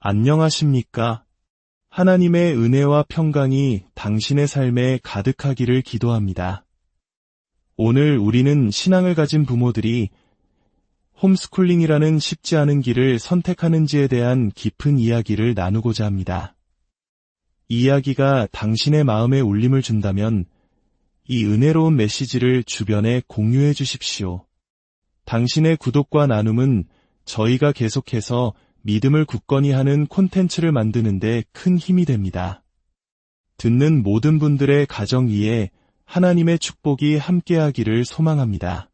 안녕하십니까? 하나님의 은혜와 평강이 당신의 삶에 가득하기를 기도합니다. 오늘 우리는 신앙을 가진 부모들이 홈스쿨링이라는 쉽지 않은 길을 선택하는지에 대한 깊은 이야기를 나누고자 합니다. 이 이야기가 당신의 마음에 울림을 준다면 이 은혜로운 메시지를 주변에 공유해 주십시오. 당신의 구독과 나눔은 저희가 계속해서 믿음을 굳건히 하는 콘텐츠를 만드는 데 큰 힘이 됩니다. 듣는 모든 분들의 가정 위에 하나님의 축복이 함께하기를 소망합니다.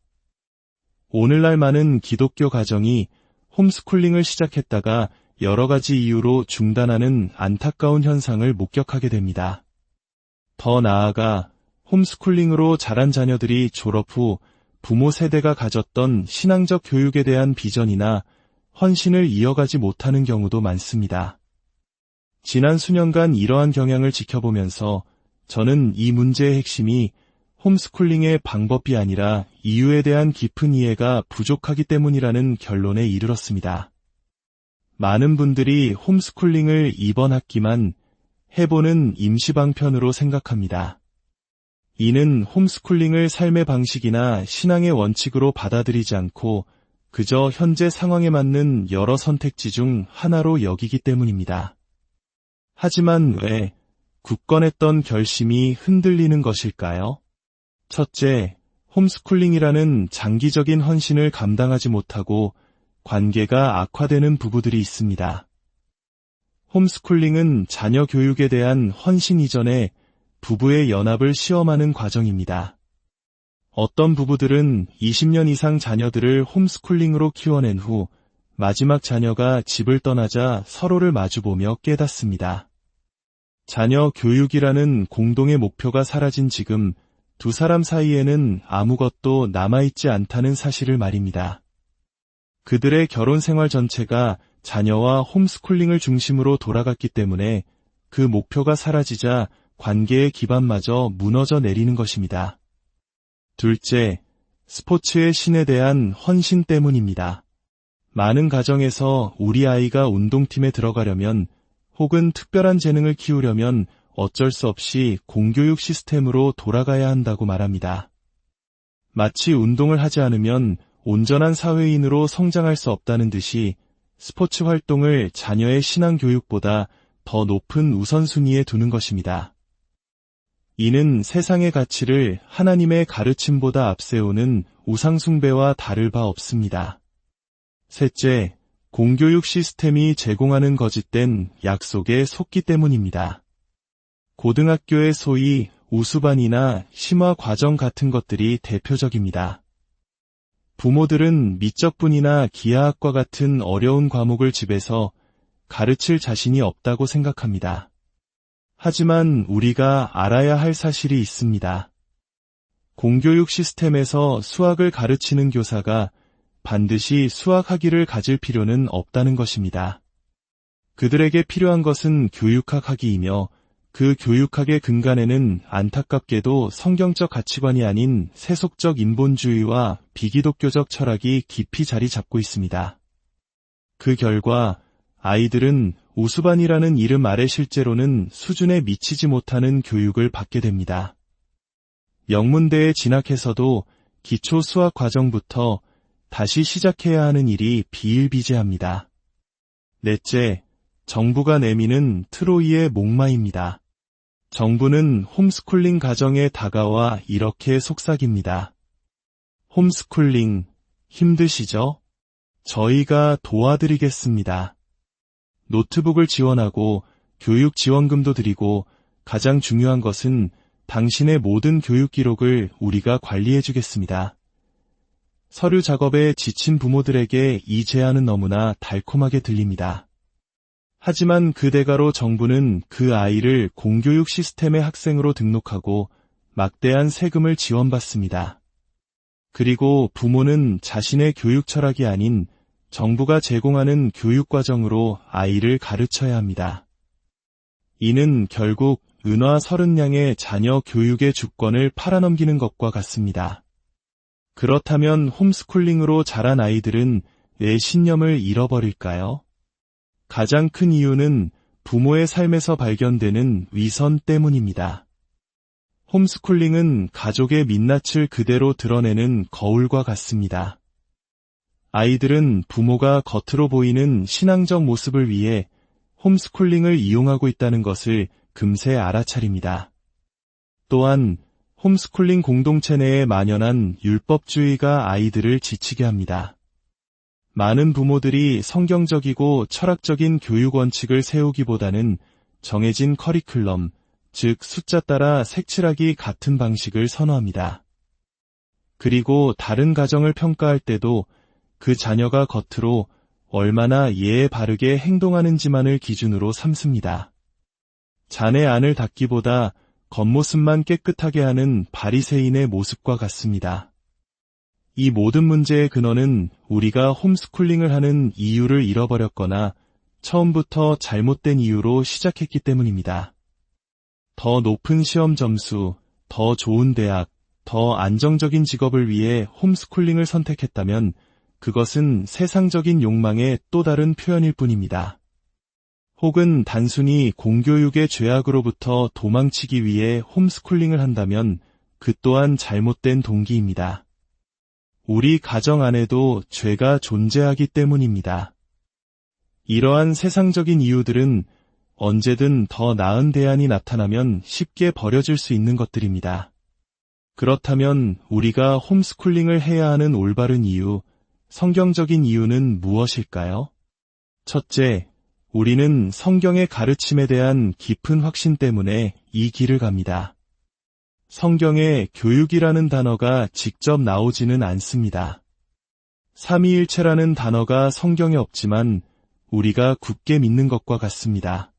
오늘날 많은 기독교 가정이 홈스쿨링을 시작했다가 여러 가지 이유로 중단하는 안타까운 현상을 목격하게 됩니다. 더 나아가 홈스쿨링으로 자란 자녀들이 졸업 후 부모 세대가 가졌던 신앙적 교육에 대한 비전이나 헌신을 이어가지 못하는 경우도 많습니다. 지난 수년간 이러한 경향을 지켜보면서 저는 이 문제의 핵심이 홈스쿨링의 방법이 아니라 이유에 대한 깊은 이해가 부족하기 때문이라는 결론에 이르렀습니다. 많은 분들이 홈스쿨링을 이번 학기만 해보는 임시방편으로 생각합니다. 이는 홈스쿨링을 삶의 방식이나 신앙의 원칙으로 받아들이지 않고 그저 현재 상황에 맞는 여러 선택지 중 하나로 여기기 때문입니다. 하지만 왜 굳건했던 결심이 흔들리는 것일까요? 첫째, 홈스쿨링이라는 장기적인 헌신을 감당하지 못하고 관계가 악화되는 부부들이 있습니다. 홈스쿨링은 자녀 교육에 대한 헌신 이전에 부부의 연합을 시험하는 과정입니다. 어떤 부부들은 20년 이상 자녀들을 홈스쿨링으로 키워낸 후 마지막 자녀가 집을 떠나자 서로를 마주보며 깨닫습니다. 자녀 교육이라는 공동의 목표가 사라진 지금 두 사람 사이에는 아무것도 남아있지 않다는 사실을 말입니다. 그들의 결혼 생활 전체가 자녀와 홈스쿨링을 중심으로 돌아갔기 때문에 그 목표가 사라지자 관계의 기반마저 무너져 내리는 것입니다. 둘째, 스포츠의 신에 대한 헌신 때문입니다. 많은 가정에서 우리 아이가 운동팀에 들어가려면 혹은 특별한 재능을 키우려면 어쩔 수 없이 공교육 시스템으로 돌아가야 한다고 말합니다. 마치 운동을 하지 않으면 온전한 사회인으로 성장할 수 없다는 듯이 스포츠 활동을 자녀의 신앙 교육보다 더 높은 우선순위에 두는 것입니다. 이는 세상의 가치를 하나님의 가르침보다 앞세우는 우상숭배와 다를 바 없습니다. 셋째, 공교육 시스템이 제공하는 거짓된 약속에 속기 때문입니다. 고등학교의 소위 우수반이나 심화 과정 같은 것들이 대표적입니다. 부모들은 미적분이나 기하학과 같은 어려운 과목을 집에서 가르칠 자신이 없다고 생각합니다. 하지만 우리가 알아야 할 사실이 있습니다. 공교육 시스템에서 수학을 가르치는 교사가 반드시 수학 학위를 가질 필요는 없다는 것입니다. 그들에게 필요한 것은 교육학 학위이며 그 교육학의 근간에는 안타깝게도 성경적 가치관이 아닌 세속적 인본주의와 비기독교적 철학이 깊이 자리 잡고 있습니다. 그 결과 아이들은 우수반이라는 이름 아래 실제로는 수준에 미치지 못하는 교육을 받게 됩니다. 명문대에 진학해서도 기초 수학 과정부터 다시 시작해야 하는 일이 비일비재합니다. 넷째, 정부가 내미는 트로이의 목마입니다. 정부는 홈스쿨링 가정에 다가와 이렇게 속삭입니다. 홈스쿨링, 힘드시죠? 저희가 도와드리겠습니다. 노트북을 지원하고 교육 지원금도 드리고 가장 중요한 것은 당신의 모든 교육 기록을 우리가 관리해 주겠습니다. 서류 작업에 지친 부모들에게 이 제안은 너무나 달콤하게 들립니다. 하지만 그 대가로 정부는 그 아이를 공교육 시스템의 학생으로 등록하고 막대한 세금을 지원받습니다. 그리고 부모는 자신의 교육 철학이 아닌 정부가 제공하는 교육과정으로 아이를 가르쳐야 합니다. 이는 결국 은화 30냥의 자녀 교육의 주권을 팔아넘기는 것과 같습니다. 그렇다면 홈스쿨링으로 자란 아이들은 왜 신념을 잃어버릴까요? 가장 큰 이유는 부모의 삶에서 발견되는 위선 때문입니다. 홈스쿨링은 가족의 민낯을 그대로 드러내는 거울과 같습니다. 아이들은 부모가 겉으로 보이는 신앙적 모습을 위해 홈스쿨링을 이용하고 있다는 것을 금세 알아차립니다. 또한 홈스쿨링 공동체 내에 만연한 율법주의가 아이들을 지치게 합니다. 많은 부모들이 성경적이고 철학적인 교육 원칙을 세우기보다는 정해진 커리큘럼, 즉 숫자 따라 색칠하기 같은 방식을 선호합니다. 그리고 다른 가정을 평가할 때도 그 자녀가 겉으로 얼마나 예에 바르게 행동하는지만을 기준으로 삼습니다. 자네 안을 닦기보다 겉모습만 깨끗하게 하는 바리새인의 모습과 같습니다. 이 모든 문제의 근원은 우리가 홈스쿨링을 하는 이유를 잃어버렸거나 처음부터 잘못된 이유로 시작했기 때문입니다. 더 높은 시험 점수, 더 좋은 대학, 더 안정적인 직업을 위해 홈스쿨링을 선택했다면 그것은 세상적인 욕망의 또 다른 표현일 뿐입니다. 혹은 단순히 공교육의 죄악으로부터 도망치기 위해 홈스쿨링을 한다면 그 또한 잘못된 동기입니다. 우리 가정 안에도 죄가 존재하기 때문입니다. 이러한 세상적인 이유들은 언제든 더 나은 대안이 나타나면 쉽게 버려질 수 있는 것들입니다. 그렇다면 우리가 홈스쿨링을 해야 하는 올바른 이유, 성경적인 이유는 무엇일까요? 첫째, 우리는 성경의 가르침에 대한 깊은 확신 때문에 이 길을 갑니다. 성경에 교육이라는 단어가 직접 나오지는 않습니다. 삼위일체라는 단어가 성경에 없지만 우리가 굳게 믿는 것과 같습니다.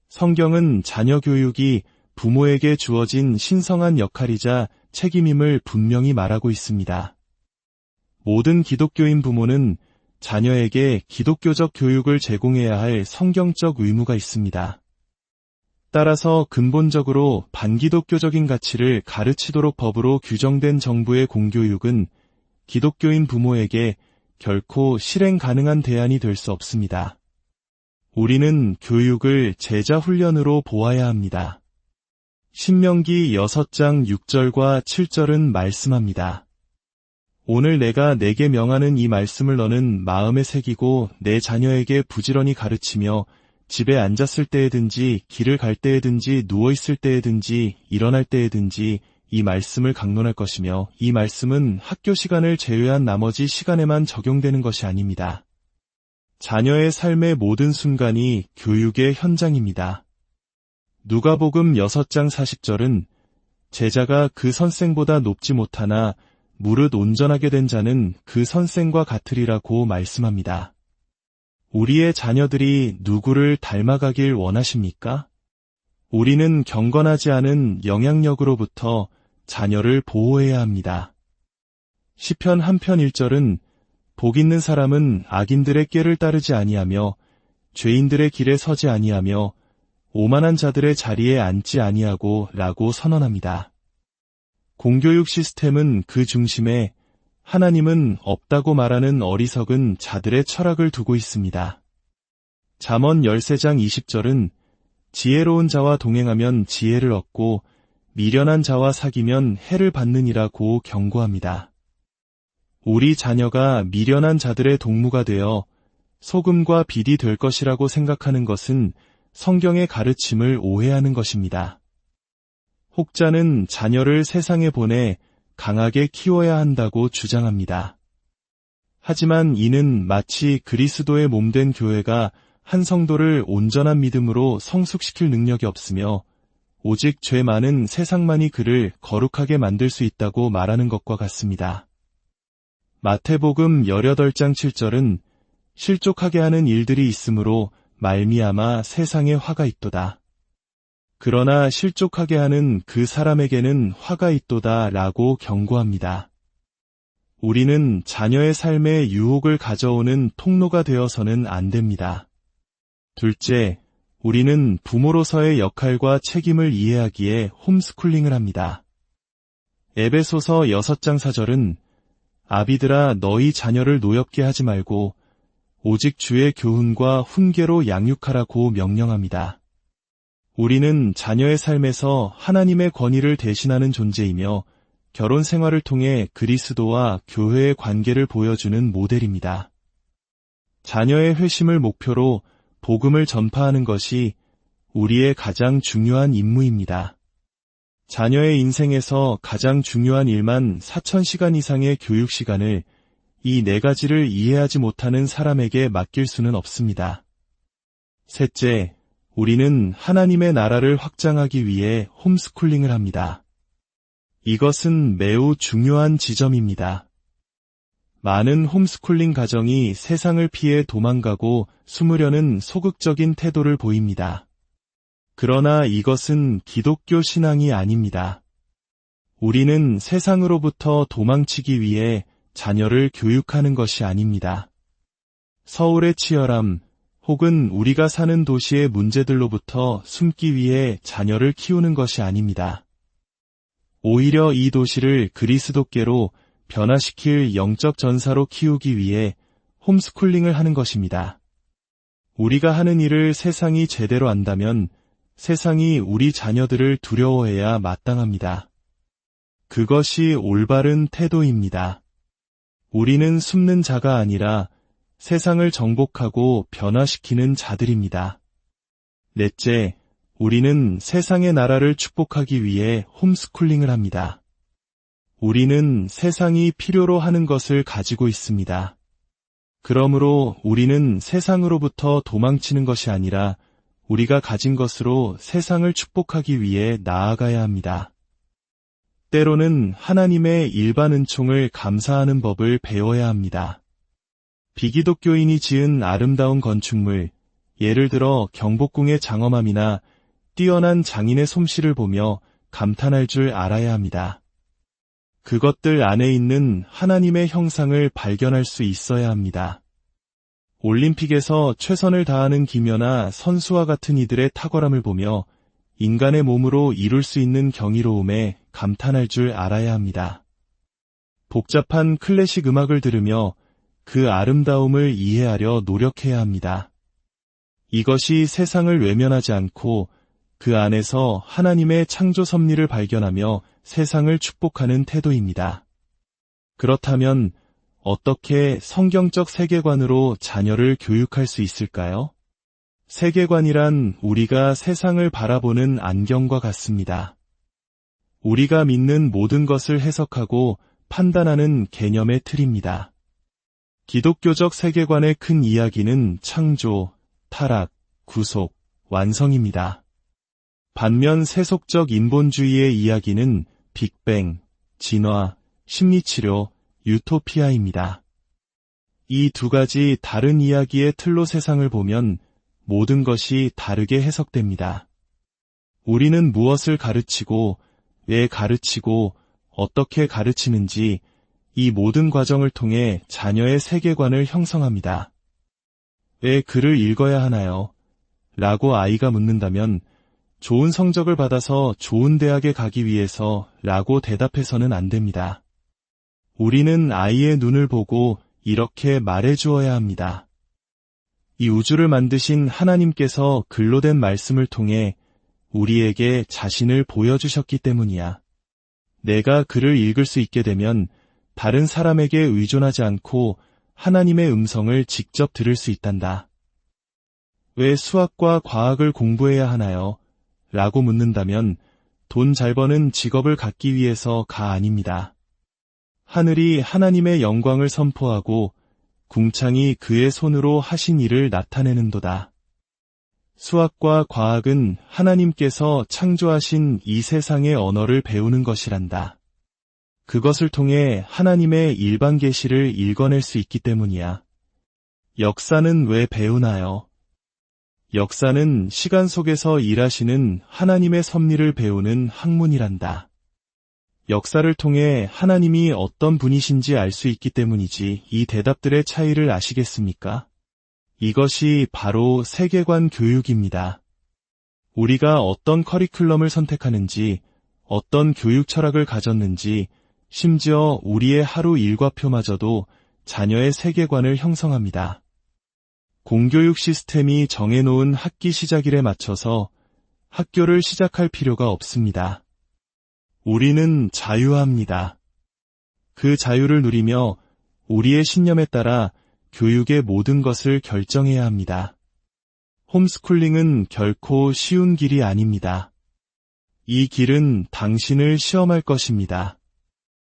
성경은 자녀 교육이 부모에게 주어진 신성한 역할이자 책임임을 분명히 말하고 있습니다. 모든 기독교인 부모는 자녀에게 기독교적 교육을 제공해야 할 성경적 의무가 있습니다. 따라서 근본적으로 반기독교적인 가치를 가르치도록 법으로 규정된 정부의 공교육은 기독교인 부모에게 결코 실행 가능한 대안이 될 수 없습니다. 우리는 교육을 제자 훈련으로 보아야 합니다. 신명기 6장 6절과 7절은 말씀합니다. 오늘 내가 내게 명하는 이 말씀을 너는 마음에 새기고 내 자녀에게 부지런히 가르치며 집에 앉았을 때에든지 길을 갈 때에든지 누워있을 때에든지 일어날 때에든지 이 말씀을 강론할 것이며 이 말씀은 학교 시간을 제외한 나머지 시간에만 적용되는 것이 아닙니다. 자녀의 삶의 모든 순간이 교육의 현장입니다. 누가복음 6장 40절은 제자가 그 선생보다 높지 못하나 무릇 온전하게 된 자는 그 선생과 같으리라고 말씀합니다. 우리의 자녀들이 누구를 닮아가길 원하십니까? 우리는 경건하지 않은 영향력으로부터 자녀를 보호해야 합니다. 시편 한편 1절은 복 있는 사람은 악인들의 꾀를 따르지 아니하며 죄인들의 길에 서지 아니하며 오만한 자들의 자리에 앉지 아니하고 라고 선언합니다. 공교육 시스템은 그 중심에 하나님은 없다고 말하는 어리석은 자들의 철학을 두고 있습니다. 잠언 13장 20절은 지혜로운 자와 동행하면 지혜를 얻고 미련한 자와 사귀면 해를 받느니라고 경고합니다. 우리 자녀가 미련한 자들의 동무가 되어 소금과 빛이 될 것이라고 생각하는 것은 성경의 가르침을 오해하는 것입니다. 혹자는 자녀를 세상에 보내 강하게 키워야 한다고 주장합니다. 하지만 이는 마치 그리스도의 몸된 교회가 한 성도를 온전한 믿음으로 성숙시킬 능력이 없으며 오직 죄 많은 세상만이 그를 거룩하게 만들 수 있다고 말하는 것과 같습니다. 마태복음 18장 7절은 실족하게 하는 일들이 있으므로 말미암아 세상에 화가 있도다. 그러나 실족하게 하는 그 사람에게는 화가 있도다 라고 경고합니다. 우리는 자녀의 삶에 유혹을 가져오는 통로가 되어서는 안 됩니다. 둘째, 우리는 부모로서의 역할과 책임을 이해하기에 홈스쿨링을 합니다. 에베소서 6장 4절은 아비들아 너희 자녀를 노엽게 하지 말고 오직 주의 교훈과 훈계로 양육하라고 명령합니다. 우리는 자녀의 삶에서 하나님의 권위를 대신하는 존재이며 결혼 생활을 통해 그리스도와 교회의 관계를 보여주는 모델입니다. 자녀의 회심을 목표로 복음을 전파하는 것이 우리의 가장 중요한 임무입니다. 자녀의 인생에서 가장 중요한 일만 4,000시간 이상의 교육 시간을 이 4가지를 이해하지 못하는 사람에게 맡길 수는 없습니다. 셋째, 우리는 하나님의 나라를 확장하기 위해 홈스쿨링을 합니다. 이것은 매우 중요한 지점입니다. 많은 홈스쿨링 가정이 세상을 피해 도망가고 숨으려는 소극적인 태도를 보입니다. 그러나 이것은 기독교 신앙이 아닙니다. 우리는 세상으로부터 도망치기 위해 자녀를 교육하는 것이 아닙니다. 서울의 치열함 혹은 우리가 사는 도시의 문제들로부터 숨기 위해 자녀를 키우는 것이 아닙니다. 오히려 이 도시를 그리스도께로 변화시킬 영적 전사로 키우기 위해 홈스쿨링을 하는 것입니다. 우리가 하는 일을 세상이 제대로 안다면 세상이 우리 자녀들을 두려워해야 마땅합니다. 그것이 올바른 태도입니다. 우리는 숨는 자가 아니라 세상을 정복하고 변화시키는 자들입니다. 넷째, 우리는 세상의 나라를 축복하기 위해 홈스쿨링을 합니다. 우리는 세상이 필요로 하는 것을 가지고 있습니다. 그러므로 우리는 세상으로부터 도망치는 것이 아니라 우리가 가진 것으로 세상을 축복하기 위해 나아가야 합니다. 때로는 하나님의 일반 은총을 감사하는 법을 배워야 합니다. 비기독교인이 지은 아름다운 건축물, 예를 들어 경복궁의 장엄함이나 뛰어난 장인의 솜씨를 보며 감탄할 줄 알아야 합니다. 그것들 안에 있는 하나님의 형상을 발견할 수 있어야 합니다. 올림픽에서 최선을 다하는 기녀나 선수와 같은 이들의 탁월함을 보며 인간의 몸으로 이룰 수 있는 경이로움에 감탄할 줄 알아야 합니다. 복잡한 클래식 음악을 들으며 그 아름다움을 이해하려 노력해야 합니다. 이것이 세상을 외면하지 않고 그 안에서 하나님의 창조 섭리를 발견하며 세상을 축복하는 태도입니다. 그렇다면 어떻게 성경적 세계관으로 자녀를 교육할 수 있을까요? 세계관이란 우리가 세상을 바라보는 안경과 같습니다. 우리가 믿는 모든 것을 해석하고 판단하는 개념의 틀입니다. 기독교적 세계관의 큰 이야기는 창조, 타락, 구속, 완성입니다. 반면 세속적 인본주의의 이야기는 빅뱅, 진화, 심리치료, 유토피아입니다. 이 2가지 다른 이야기의 틀로 세상을 보면 모든 것이 다르게 해석됩니다. 우리는 무엇을 가르치고, 왜 가르치고, 어떻게 가르치는지 이 모든 과정을 통해 자녀의 세계관을 형성합니다. 왜 글을 읽어야 하나요? 라고 아이가 묻는다면 좋은 성적을 받아서 좋은 대학에 가기 위해서 라고 대답해서는 안 됩니다. 우리는 아이의 눈을 보고 이렇게 말해주어야 합니다. 이 우주를 만드신 하나님께서 글로 된 말씀을 통해 우리에게 자신을 보여주셨기 때문이야. 내가 글을 읽을 수 있게 되면 다른 사람에게 의존하지 않고 하나님의 음성을 직접 들을 수 있단다. 왜 수학과 과학을 공부해야 하나요? 라고 묻는다면 돈 잘 버는 직업을 갖기 위해서가 아닙니다. 하늘이 하나님의 영광을 선포하고 궁창이 그의 손으로 하신 일을 나타내는도다. 수학과 과학은 하나님께서 창조하신 이 세상의 언어를 배우는 것이란다. 그것을 통해 하나님의 일반 계시를 읽어낼 수 있기 때문이야. 역사는 왜 배우나요? 역사는 시간 속에서 일하시는 하나님의 섭리를 배우는 학문이란다. 역사를 통해 하나님이 어떤 분이신지 알 수 있기 때문이지 이 대답들의 차이를 아시겠습니까? 이것이 바로 세계관 교육입니다. 우리가 어떤 커리큘럼을 선택하는지, 어떤 교육 철학을 가졌는지, 심지어 우리의 하루 일과표마저도 자녀의 세계관을 형성합니다. 공교육 시스템이 정해놓은 학기 시작일에 맞춰서 학교를 시작할 필요가 없습니다. 우리는 자유합니다. 그 자유를 누리며 우리의 신념에 따라 교육의 모든 것을 결정해야 합니다. 홈스쿨링은 결코 쉬운 길이 아닙니다. 이 길은 당신을 시험할 것입니다.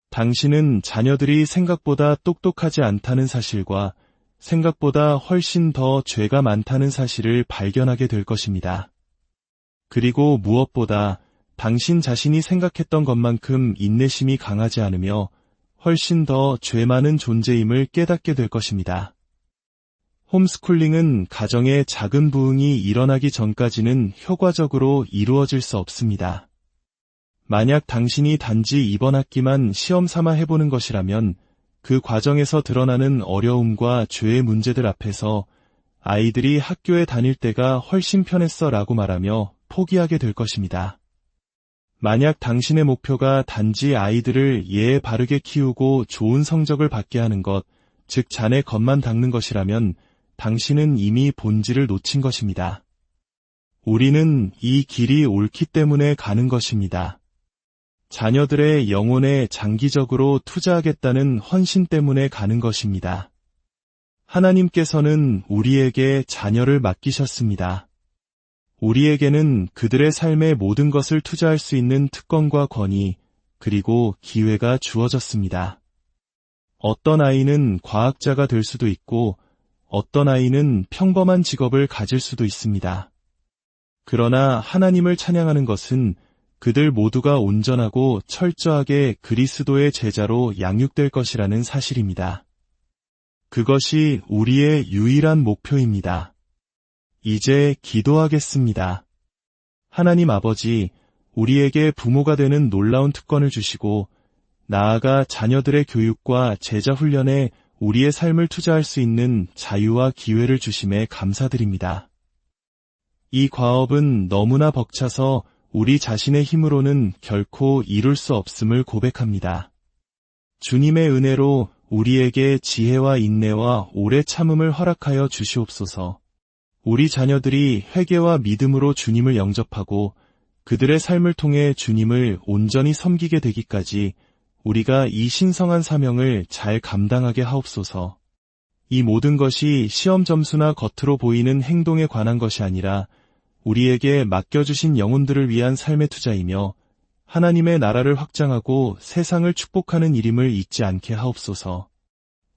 당신은 자녀들이 생각보다 똑똑하지 않다는 사실과 생각보다 훨씬 더 죄가 많다는 사실을 발견하게 될 것입니다. 그리고 무엇보다 당신 자신이 생각했던 것만큼 인내심이 강하지 않으며 훨씬 더 죄 많은 존재임을 깨닫게 될 것입니다. 홈스쿨링은 가정의 작은 부흥이 일어나기 전까지는 효과적으로 이루어질 수 없습니다. 만약 당신이 단지 이번 학기만 시험 삼아 해보는 것이라면 그 과정에서 드러나는 어려움과 죄의 문제들 앞에서 아이들이 학교에 다닐 때가 훨씬 편했어 라고 말하며 포기하게 될 것입니다. 만약 당신의 목표가 단지 아이들을 예에 바르게 키우고 좋은 성적을 받게 하는 것, 즉 자네 것만 닦는 것이라면 당신은 이미 본질을 놓친 것입니다. 우리는 이 길이 옳기 때문에 가는 것입니다. 자녀들의 영혼에 장기적으로 투자하겠다는 헌신 때문에 가는 것입니다. 하나님께서는 우리에게 자녀를 맡기셨습니다. 우리에게는 그들의 삶의 모든 것을 투자할 수 있는 특권과 권위, 그리고 기회가 주어졌습니다. 어떤 아이는 과학자가 될 수도 있고, 어떤 아이는 평범한 직업을 가질 수도 있습니다. 그러나 하나님을 찬양하는 것은 그들 모두가 온전하고 철저하게 그리스도의 제자로 양육될 것이라는 사실입니다. 그것이 우리의 유일한 목표입니다. 이제 기도하겠습니다. 하나님 아버지, 우리에게 부모가 되는 놀라운 특권을 주시고 나아가 자녀들의 교육과 제자 훈련에 우리의 삶을 투자할 수 있는 자유와 기회를 주심에 감사드립니다. 이 과업은 너무나 벅차서 우리 자신의 힘으로는 결코 이룰 수 없음을 고백합니다. 주님의 은혜로 우리에게 지혜와 인내와 오래 참음을 허락하여 주시옵소서. 우리 자녀들이 회개와 믿음으로 주님을 영접하고 그들의 삶을 통해 주님을 온전히 섬기게 되기까지 우리가 이 신성한 사명을 잘 감당하게 하옵소서. 이 모든 것이 시험 점수나 겉으로 보이는 행동에 관한 것이 아니라 우리에게 맡겨주신 영혼들을 위한 삶의 투자이며 하나님의 나라를 확장하고 세상을 축복하는 일임을 잊지 않게 하옵소서.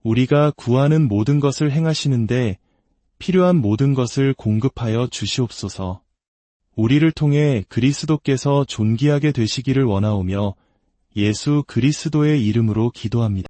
우리가 구하는 모든 것을 행하시는데 필요한 모든 것을 공급하여 주시옵소서. 우리를 통해 그리스도께서 존귀하게 되시기를 원하오며 예수 그리스도의 이름으로 기도합니다.